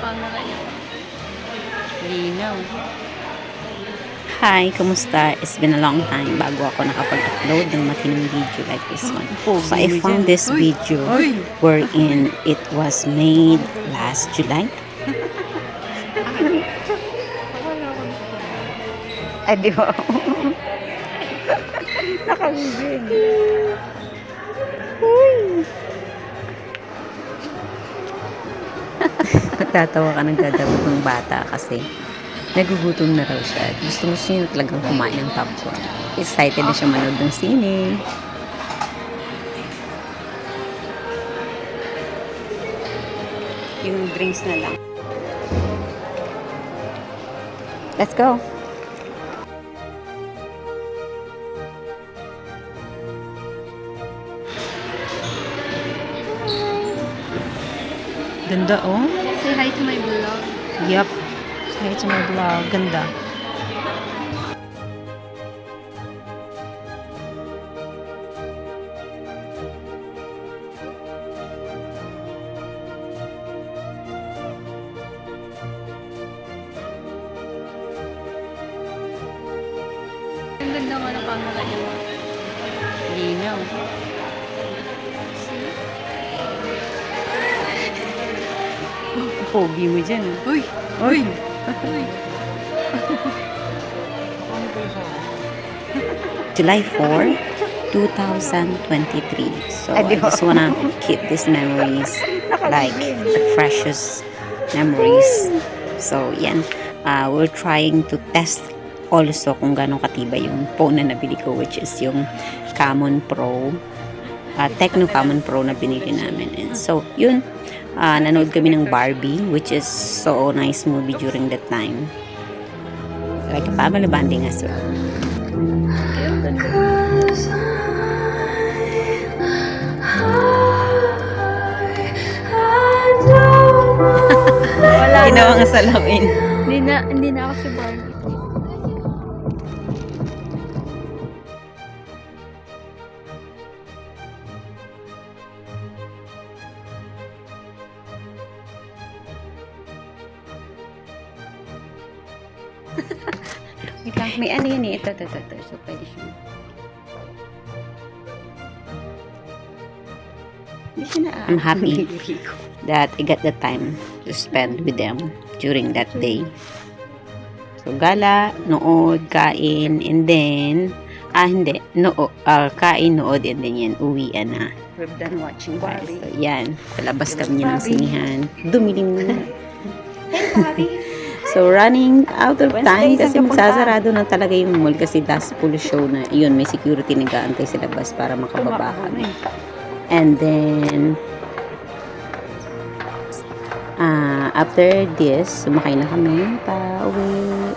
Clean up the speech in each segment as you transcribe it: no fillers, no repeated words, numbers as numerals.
camera niya. Linaw. Hi, kumusta? It's been a long time bago ako nakapag-upload ng matinong video like this one. So I found this video wherein it was made last July. Ay, di ba? Nakagiging. Natatawa ka ng dadabot ng bata kasi nagugutom na raw siya. Gusto niya talagang kumain ng popcorn. Excited na siya manood ng sine. Yung drinks na lang. Let's go! Ganda oh. Say hi to my vlog. Yup. Hi to my vlog. Ganda. Ang ganda nga ng camera niya. Linaw. Pogi mo dyan. Uy! Uy! Uy! July 4, 2023. So I just wanna keep these memories like the precious memories. So yan, we're trying to test also kung gano'ng katibay yung phone na nabili ko, which is yung Camon Pro, Tecno Camon Pro na binili namin. And so yun, nanood kami ng Barbie, which is so nice movie during that time. Like a family bonding as well. Wala Ginawa nga salamin. Hindi na ako si Barbie. Wait lang, may ano yun eh. Ito. So, pwede siya. I'm happy that I got the time to spend with them during that day. So, gala, nood, kain, and then, kain, nood, and then yan, uwian na. We've done watching Barbie. So, yan, palabas kami ng sinihan. Dumilim na. Hey, Barbie! So, running out of time kasi magsasarado na talaga yung mall kasi last full show na yun, may security nag-aantay sa labas para makababa kami. And then, after this, sumakay na kami pa uwi.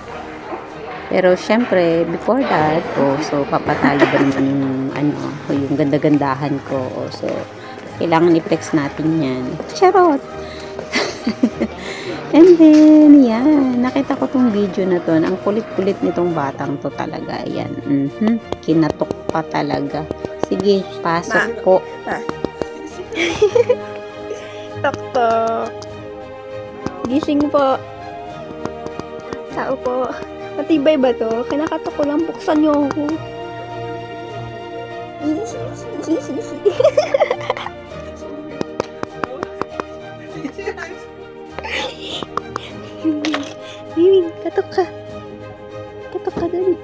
Pero, syempre, before that, so, papatalo ba naman yung ganda-gandahan ko. So, kailangan i-flex natin yan. Charot! And then, yan. Nakita ko tong video na to. Ang kulit-kulit nitong batang to talaga. Yan. Kinatok pa talaga. Sige, pasok po. Tok-tok. Gising po. Tao po. Matibay ba to? Kinakatok ko lang. Buksan niyo ako. Miming, katok ka. Katok ka dali.